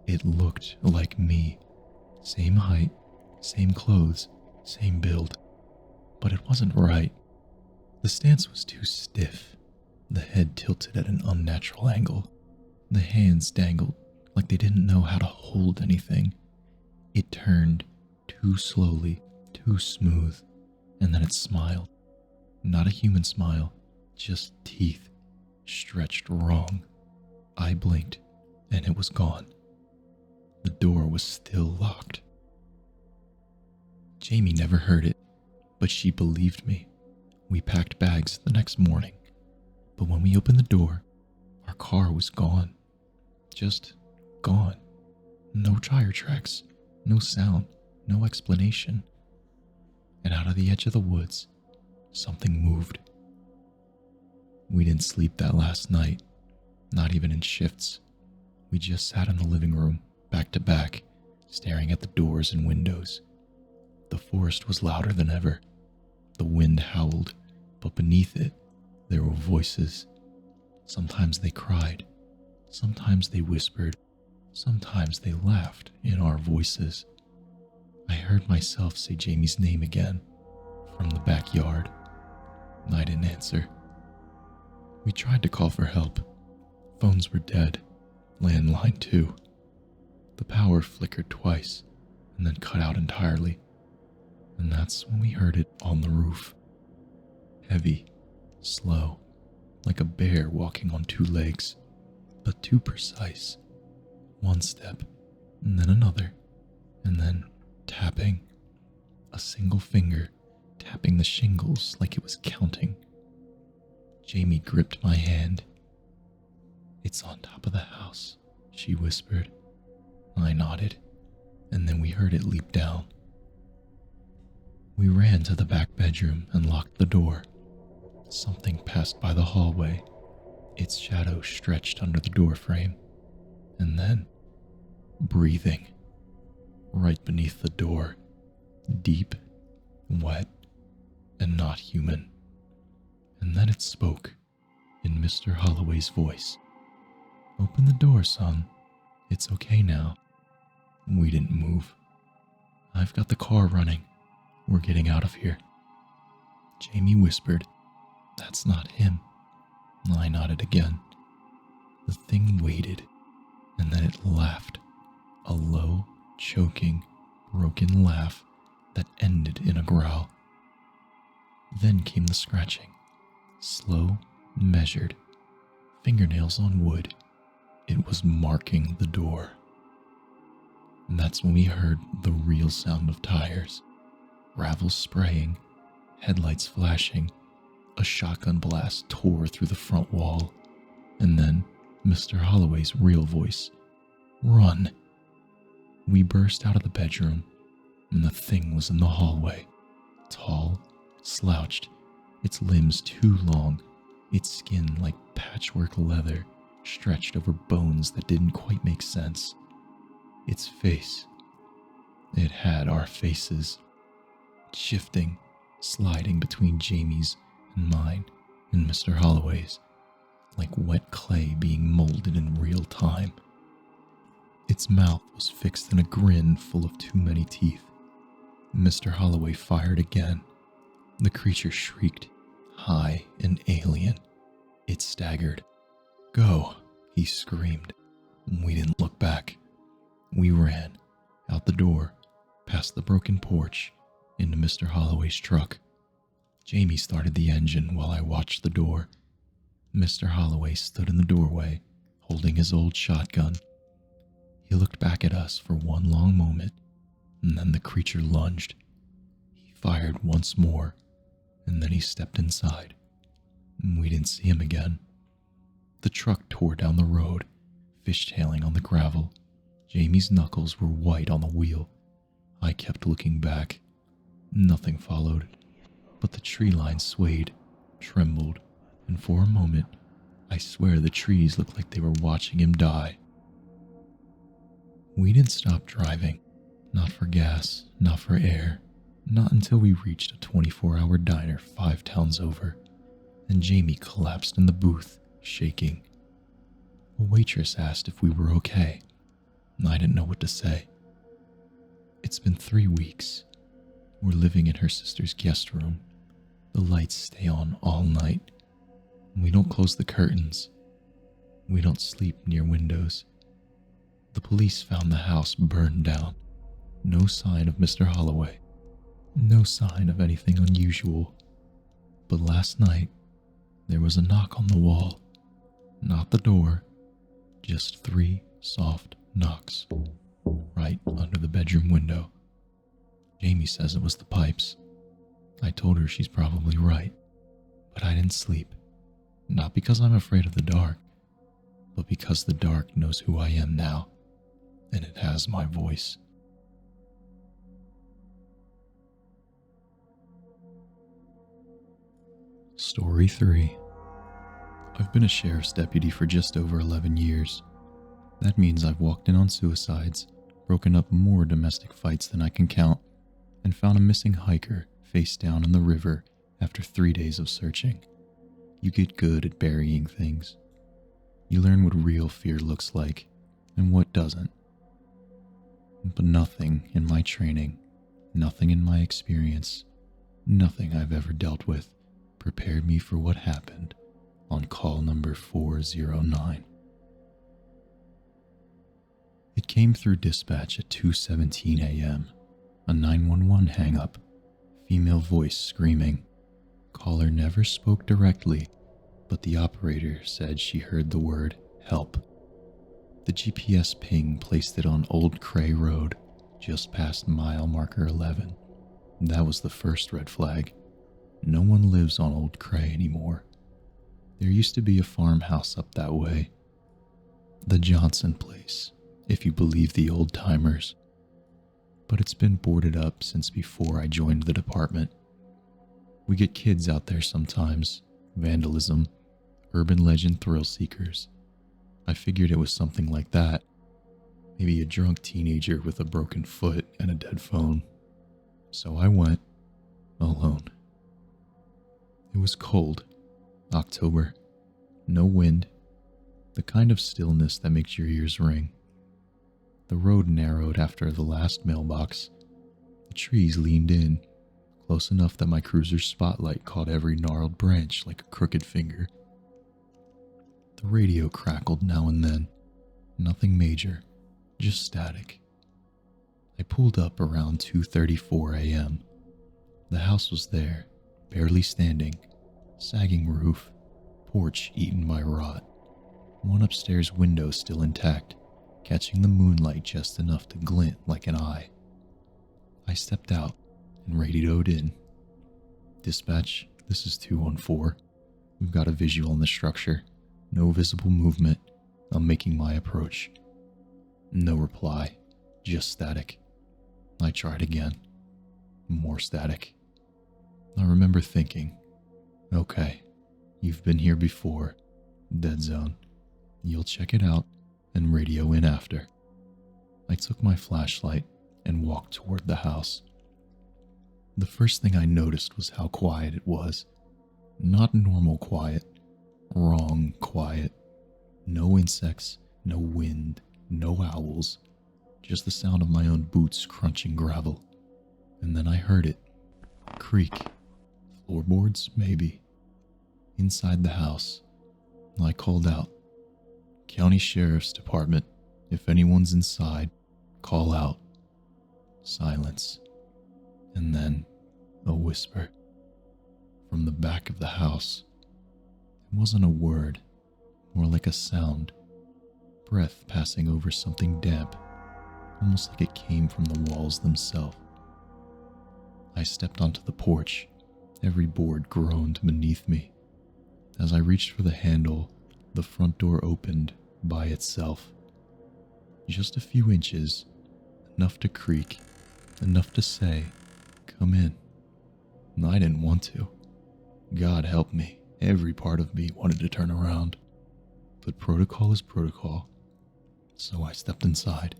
It looked like me. Same height, same clothes, same build. But it wasn't right. The stance was too stiff. The head tilted at an unnatural angle. The hands dangled like they didn't know how to hold anything. It turned too slowly, too smooth, and then it smiled. Not a human smile, just teeth, stretched wrong. I blinked, and it was gone. The door was still locked. Jamie never heard it, but she believed me. We packed bags the next morning, but when we opened the door, our car was gone. Just gone. No tire tracks, no sound, no explanation. And out of the edge of the woods, something moved. We didn't sleep that last night. not even in shifts. We just sat in the living room, back to back, staring at the doors and windows. The forest was louder than ever. The wind howled, but beneath it, there were voices. Sometimes they cried, sometimes they whispered, sometimes they laughed in our voices. I heard myself say Jamie's name again, from the backyard. I didn't answer. We tried to call for help. Phones were dead, landline too. The power flickered twice and then cut out entirely. And that's when we heard it on the roof. Heavy, slow, like a bear walking on two legs, but too precise. One step, and then another, and then tapping. A single finger tapping the shingles like it was counting. Jamie gripped my hand. "It's on top of the house," she whispered. I nodded, and then we heard it leap down. We ran to the back bedroom and locked the door. Something passed by the hallway. Its shadow stretched under the doorframe. And then, breathing, right beneath the door, deep, wet, and not human. And then it spoke, in Mr. Holloway's voice. "Open the door, son. It's okay now." We didn't move. "I've got the car running. We're getting out of here." Jamie whispered, "That's not him." I nodded again. The thing waited, and then it laughed. A low, choking, broken laugh that ended in a growl. Then came the scratching. Slow, measured. Fingernails on wood. It was marking the door. And that's when we heard the real sound of tires. Gravel spraying, headlights flashing. A shotgun blast tore through the front wall. And then Mr. Holloway's real voice. "Run." We burst out of the bedroom, and the thing was in the hallway. Tall, slouched, its limbs too long, its skin like patchwork leather, stretched over bones that didn't quite make sense. Its face. It had our faces. Shifting, sliding between Jamie's and mine and Mr. Holloway's, like wet clay being molded in real time. Its mouth was fixed in a grin full of too many teeth. Mr. Holloway fired again. The creature shrieked, high and alien. It staggered. "Go," he screamed. We didn't look back. We ran, out the door, past the broken porch, into Mr. Holloway's truck. Jamie started the engine while I watched the door. Mr. Holloway stood in the doorway, holding his old shotgun. He looked back at us for one long moment, and then the creature lunged. He fired once more, and then he stepped inside. We didn't see him again. The truck tore down the road, fishtailing on the gravel. Jamie's knuckles were white on the wheel. I kept looking back. Nothing followed, but the tree line swayed, trembled, and for a moment, I swear the trees looked like they were watching him die. We didn't stop driving, not for gas, not for air, not until we reached a 24-hour diner 5 towns over, and Jamie collapsed in the booth, shaking. A waitress asked if we were okay, and I didn't know what to say. It's been 3 weeks. We're living in her sister's guest room. The lights stay on all night. We don't close the curtains. We don't sleep near windows. The police found the house burned down. No sign of Mr. Holloway. No sign of anything unusual. But last night, there was a knock on the wall. Not the door, just 3 soft knocks, right under the bedroom window. Jamie says it was the pipes. I told her she's probably right, but I didn't sleep. Not because I'm afraid of the dark, but because the dark knows who I am now, and it has my voice. Story 3. I've been a sheriff's deputy for just over 11 years. That means I've walked in on suicides, broken up more domestic fights than I can count, and found a missing hiker face down in the river after 3 days of searching. You get good at burying things. You learn what real fear looks like and what doesn't. But nothing in my training, nothing in my experience, nothing I've ever dealt with prepared me for what happened on call number 409. It came through dispatch at 2:17 a.m. A 911 hang-up, female voice screaming. Caller never spoke directly, but the operator said she heard the word help. The GPS ping placed it on Old Cray Road, just past mile marker 11. That was the first red flag. No one lives on Old Cray anymore. There used to be a farmhouse up that way. The Johnson place, if you believe the old timers. But it's been boarded up since before I joined the department. We get kids out there sometimes, vandalism, urban legend thrill seekers. I figured it was something like that. Maybe a drunk teenager with a broken foot and a dead phone. So I went alone. It was cold, October, no wind, the kind of stillness that makes your ears ring. The road narrowed after the last mailbox. The trees leaned in, close enough that my cruiser's spotlight caught every gnarled branch like a crooked finger. The radio crackled now and then, nothing major, just static. I pulled up around 2:34 a.m. The house was there, barely standing, sagging roof, porch eaten by rot, one upstairs window still intact, catching the moonlight just enough to glint like an eye. I stepped out and radioed in. Dispatch, this is 214. We've got a visual on the structure. No visible movement. I'm making my approach. No reply, just static. I tried again. More static. I remember thinking, okay, you've been here before. Dead zone. You'll check it out and radio in after. I took my flashlight and walked toward the house. The first thing I noticed was how quiet it was. Not normal quiet, wrong quiet. No insects, no wind, no owls, just the sound of my own boots crunching gravel. And then I heard it. Creak. Floorboards, maybe. Inside the house, I called out, County Sheriff's Department, if anyone's inside, call out. Silence. And then a whisper. From the back of the house. It wasn't a word, more like a sound. Breath passing over something damp, almost like it came from the walls themselves. I stepped onto the porch. Every board groaned beneath me. As I reached for the handle, the front door opened by itself. Just a few inches, enough to creak, enough to say, come in. And I didn't want to. God help me, every part of me wanted to turn around. But protocol is protocol, so I stepped inside.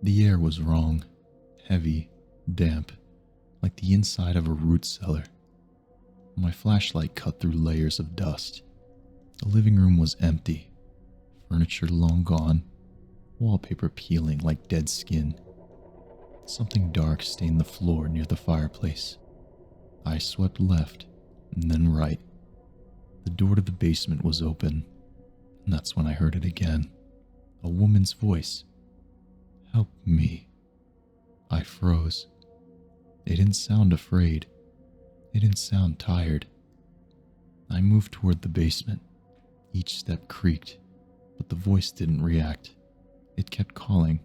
The air was wrong, heavy, damp, like the inside of a root cellar. My flashlight cut through layers of dust. The living room was empty, furniture long gone, wallpaper peeling like dead skin. Something dark stained the floor near the fireplace. I swept left and then right. The door to the basement was open, and that's when I heard it again. A woman's voice. Help me. I froze. It didn't sound afraid. It didn't sound tired. I moved toward the basement. Each step creaked, but the voice didn't react. It kept calling.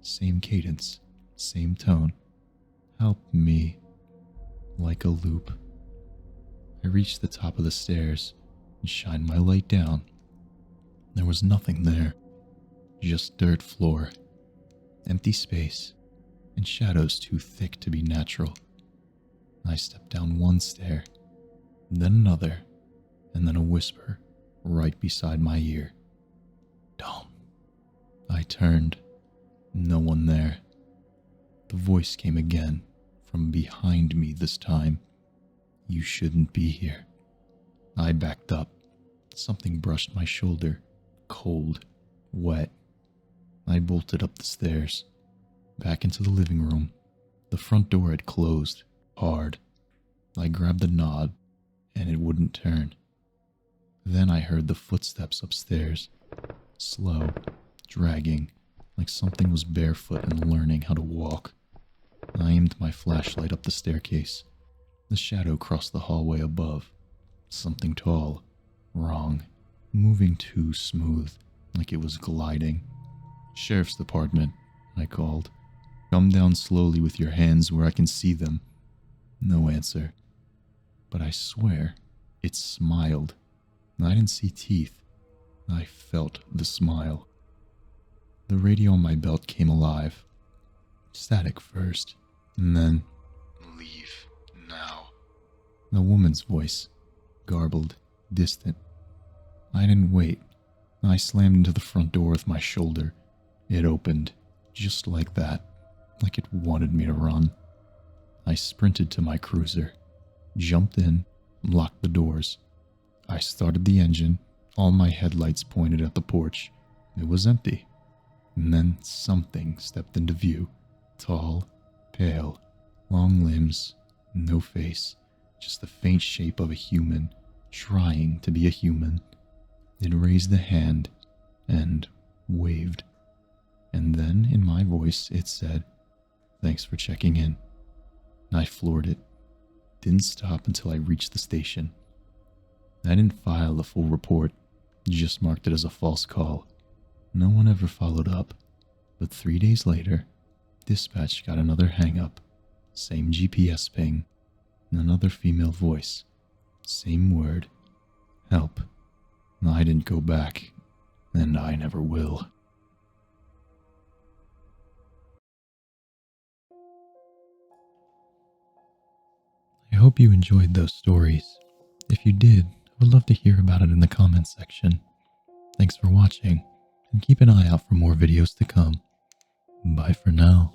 Same cadence, same tone. Help me. Like a loop. I reached the top of the stairs and shined my light down. There was nothing there. Just dirt floor. Empty space. And shadows too thick to be natural. I stepped down one stair, then another, and then a whisper right beside my ear. Don't. I turned. No one there. The voice came again, from behind me this time. You shouldn't be here. I backed up. Something brushed my shoulder. Cold. Wet. I bolted up the stairs. Back into the living room. The front door had closed. Hard. I grabbed the knob, and it wouldn't turn. Then I heard the footsteps upstairs. Slow. Dragging. Like something was barefoot and learning how to walk. I aimed my flashlight up the staircase. The shadow crossed the hallway above. Something tall. Wrong. Moving too smooth, like it was gliding. Sheriff's Department, I called. Come down slowly with your hands where I can see them. No answer. But I swear, it smiled. I didn't see teeth. I felt the smile. The radio on my belt came alive. Static first, and then, leave now. A woman's voice, garbled, distant. I didn't wait. I slammed into the front door with my shoulder. It opened, just like that, like it wanted me to run. I sprinted to my cruiser, jumped in, locked the doors. I started the engine, all my headlights pointed at the porch. It was empty. And then something stepped into view. Tall, pale, long limbs, no face, just the faint shape of a human, trying to be a human. It raised a hand and waved. And then, in my voice, it said, "Thanks for checking in." I floored it. Didn't stop until I reached the station. I didn't file a full report, just marked it as a false call. No one ever followed up, but 3 days later, dispatch got another hang-up. Same GPS ping, another female voice. Same word, help. I didn't go back, and I never will. I hope you enjoyed those stories. If you did, I would love to hear about it in the comments section. Thanks for watching, and keep an eye out for more videos to come. Bye for now.